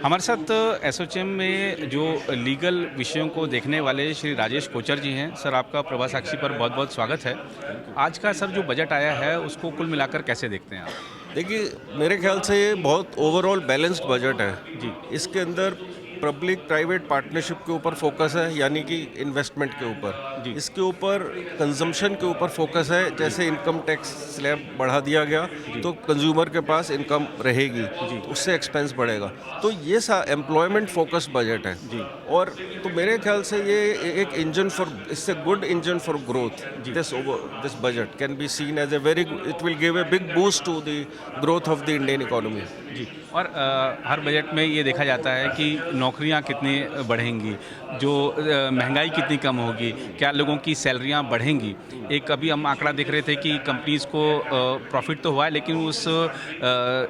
हमारे साथ एसोचैम में जो लीगल विषयों को देखने वाले श्री राजेश कोचर जी हैं। सर, आपका प्रभा साक्षी पर बहुत बहुत स्वागत है। आज का सर जो बजट आया है उसको कुल मिलाकर कैसे देखते हैं आप? देखिए, मेरे ख्याल से ये बहुत ओवरऑल बैलेंस्ड बजट है। जी। इसके अंदर पब्लिक प्राइवेट पार्टनरशिप के ऊपर फोकस है, यानी कि इन्वेस्टमेंट के ऊपर। जी। इसके ऊपर कंजम्पशन के ऊपर फोकस है, जैसे इनकम टैक्स स्लैब बढ़ा दिया गया जी। तो कंज्यूमर के पास इनकम रहेगी, जी। तो उससे एक्सपेंस बढ़ेगा। तो ये एम्प्लॉयमेंट फोकस बजट है। जी। और तो मेरे ख्याल से ये एक इंजन फॉर, इससे गुड इंजन फॉर ग्रोथ। जी। This budget can be seen as a very, it will give a big boost to the growth of the Indian economy. जी। और हर बजट में ये देखा जाता है कि नौकरियां कितनी बढ़ेंगी, जो महंगाई कितनी कम होगी, क्या लोगों की सैलरियां बढ़ेंगी। एक अभी हम आंकड़ा देख रहे थे कि कंपनीज़ को प्रॉफिट तो हुआ है, लेकिन उस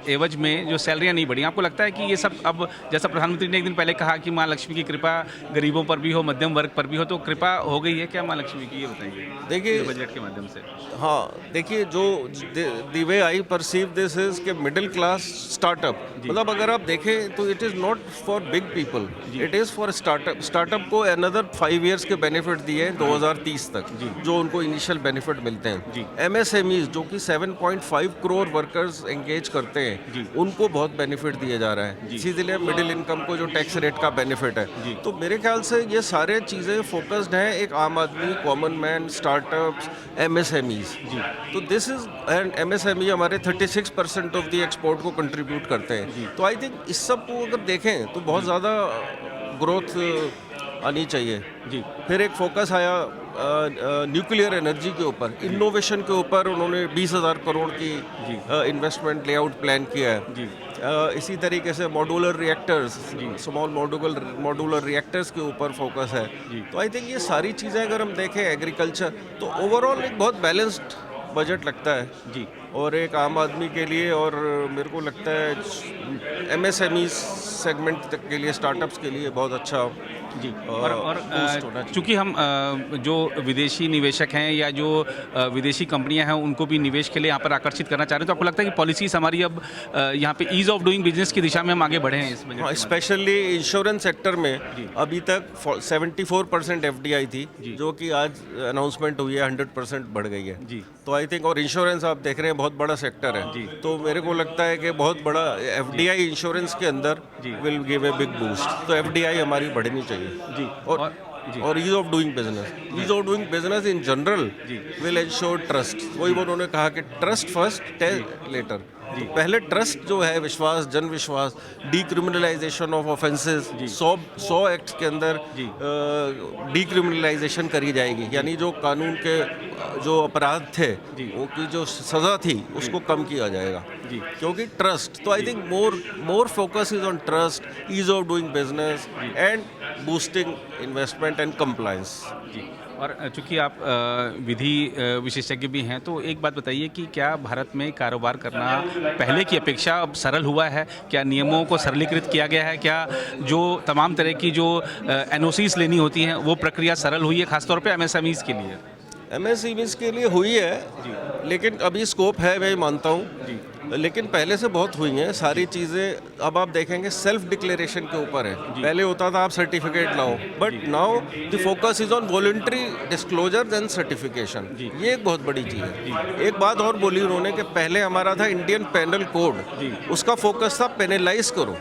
एवज में जो सैलरियां नहीं बढ़ी। आपको लगता है कि ये सब अब, जैसा प्रधानमंत्री ने एक दिन पहले कहा कि माँ लक्ष्मी की कृपा गरीबों पर भी हो, मध्यम वर्ग पर भी हो, तो कृपा हो गई है क्या माँ लक्ष्मी की? ये बताइए देखिए, बजट के माध्यम से। हाँ, देखिए, जो the way I perceive this is के मिडिल क्लास स्टार्टअप, मतलब अगर आप देखें तो it is not for big people, it is for startup को अनदर 5 इयर्स के बेनिफिट दिए हैं 2030 तक, जो उनको इनिशियल बेनिफिट मिलते हैं। एमएसएमईज जो कि 7.5 करोड़ वर्कर्स एंगेज करते हैं, उनको बहुत बेनिफिट दिया जा रहा है। इसीलिए मिडिल इनकम को जो टैक्स रेट का बेनिफिट है। तो मेरे ख्याल से ये सारे चीज़ें फोकस्ड हैं एक आम आदमी, कॉमन मैन, स्टार्टअप्स, एमएसएमईज। तो दिस इज, एंड एमएसएमई हमारे 36% ऑफ द एक्सपोर्ट को कंट्रीब्यूट करते हैं। तो आई थिंक इस सब को अगर देखें तो बहुत ज़्यादा ग्रोथ आनी चाहिए। जी। फिर एक फोकस आया न्यूक्लियर एनर्जी के ऊपर, इनोवेशन के ऊपर। उन्होंने 20,000 करोड़ की इन्वेस्टमेंट लेआउट प्लान किया है। जी। इसी तरीके से modular reactors, small modular reactors के ऊपर फोकस है। तो आई थिंक ये सारी चीज़ें अगर हम देखें, एग्रीकल्चर, तो ओवरऑल एक बहुत बैलेंस्ड बजट लगता है। जी। और एक आम आदमी के लिए, और मेरे को लगता है एमएसएमई सेगमेंट तक के लिए, स्टार्टअप्स के लिए बहुत अच्छा। जी। और boost होना चाहिए। चूँकि हम जो विदेशी निवेशक हैं या जो विदेशी कंपनियां हैं उनको भी निवेश के लिए यहाँ पर आकर्षित करना चाह रहे हैं, तो आपको लगता है कि पॉलिसीज़ हमारी अब यहाँ पे ईज़ ऑफ डूइंग बिजनेस की दिशा में हम आगे बढ़े हैं इस बजट के हाँ, माध्यम स्पेशली इंश्योरेंस सेक्टर में अभी तक 74% एफडीआई थी, जो कि आज अनाउंसमेंट हुई है 100% बढ़ गई है। जी। तो आई थिंक, और इंश्योरेंस आप देख रहे हैं बहुत बड़ा सेक्टर है। तो मेरे को लगता है कि बहुत बड़ा एफडीआई इंश्योरेंस के अंदर will give a big boost. तो एफडीआई हमारी बढ़नी चाहिए। जी। और ease of doing business in general will ensure trust. वही उन्होंने कहा कि ट्रस्ट फर्स्ट, लेटर। तो पहले ट्रस्ट जो है, विश्वास, जन विश्वास, डीक्रिमिनलाइजेशन ऑफ ऑफेंसेस, 100 एक्ट के अंदर डीक्रिमिनलाइजेशन करी जाएगी, यानी जो कानून के जो अपराध थे, वो की जो सज़ा थी उसको कम किया जाएगा। क्योंकि ट्रस्ट, तो I think more focus is on trust, ease of doing business and boosting investment and compliance. जी। और चूँकि आप विधि विशेषज्ञ भी हैं, तो एक बात बताइए कि क्या भारत में कारोबार करना पहले की अपेक्षा अब सरल हुआ है? क्या नियमों को सरलीकृत किया गया है? क्या जो तमाम तरह की जो एनओसीज लेनी होती हैं वो प्रक्रिया सरल हुई है, खासतौर पे एमएसएमईज के लिए? एमएसएमईज के लिए हुई है, लेकिन अभी स्कोप है, मैं मानता हूँ। लेकिन पहले से बहुत हुई हैं सारी चीज़ें। अब आप देखेंगे सेल्फ डिक्लेरेशन के ऊपर है। पहले होता था आप सर्टिफिकेट लाओ, but now the focus is on voluntary disclosure than certification. ये एक बहुत बड़ी चीज़ है। एक बात और बोली उन्होंने कि पहले हमारा था इंडियन पेनल कोड, उसका फोकस था पेनलाइज करो।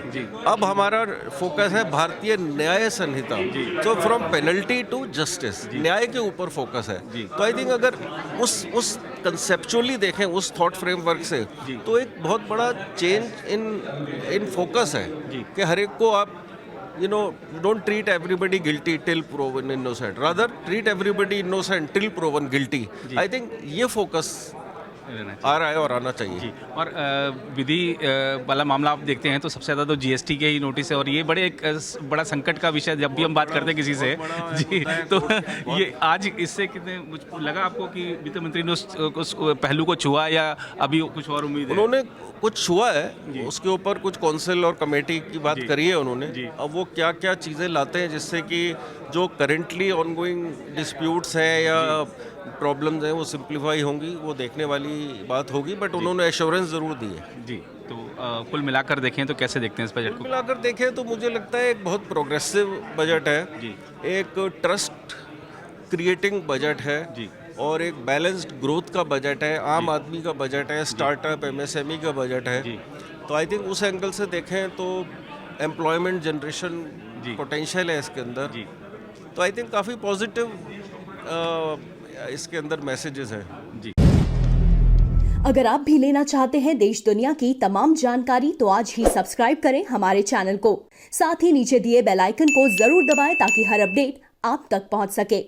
अब हमारा फोकस है भारतीय न्याय संहिता। तो फ्रॉम पेनल्टी टू जस्टिस, न्याय के ऊपर फोकस है। तो आई थिंक अगर उस कंसेप्चुअली देखें, उस थॉट फ्रेमवर्क से, तो एक बहुत बड़ा चेंज इन फोकस है कि हर एक को आप don't treat everybody guilty till proven innocent, rather treat everybody innocent till proven guilty. I think ये फोकस आ रहा है और आना चाहिए। जी। और विधि वाला मामला आप देखते हैं तो सबसे ज़्यादा तो जीएसटी के ही नोटिस है, और ये बड़ा संकट का विषय जब भी हम बात करते हैं किसी से। जी। तो ये आज इससे कितने लगा आपको कि वित्त मंत्री ने उस पहलू को छुआ, या अभी कुछ और उम्मीद है? उन्होंने कुछ छुआ है, उसके ऊपर कुछ काउंसिल और कमेटी की बात करी है उन्होंने। अब वो क्या क्या चीज़ें लाते हैं जिससे कि जो करेंटली ऑनगोइंग डिस्प्यूट्स हैं या प्रॉब्लम्स हैं वो सिंप्लीफाई होंगी, वो देखने वाली बात होगी, बट उन्होंने एश्योरेंस ज़रूर दी है। जी, तो कुल मिलाकर देखें तो कैसे देखते हैं इस बजट को? मिलाकर देखें तो मुझे लगता है एक बहुत प्रोग्रेसिव बजट है, जी। एक ट्रस्ट क्रिएटिंग बजट है, जी। और एक बैलेंस्ड ग्रोथ का बजट है, आम आदमी का बजट है, स्टार्टअप एमएसएमई का बजट है। जी। तो आई थिंक उस एंगल से देखें तो एम्प्लॉयमेंट जनरेशन जी। पोटेंशियल है इसके अंदर। जी। तो आई थिंक काफ़ी पॉजिटिव इसके अंदर मैसेजेस हैं। जी। अगर आप भी लेना चाहते हैं देश दुनिया की तमाम जानकारी तो आज ही सब्सक्राइब करें हमारे चैनल को। साथ ही नीचे दिए बेल आइकन को जरूर दबाएं ताकि हर अपडेट आप तक पहुंच सके।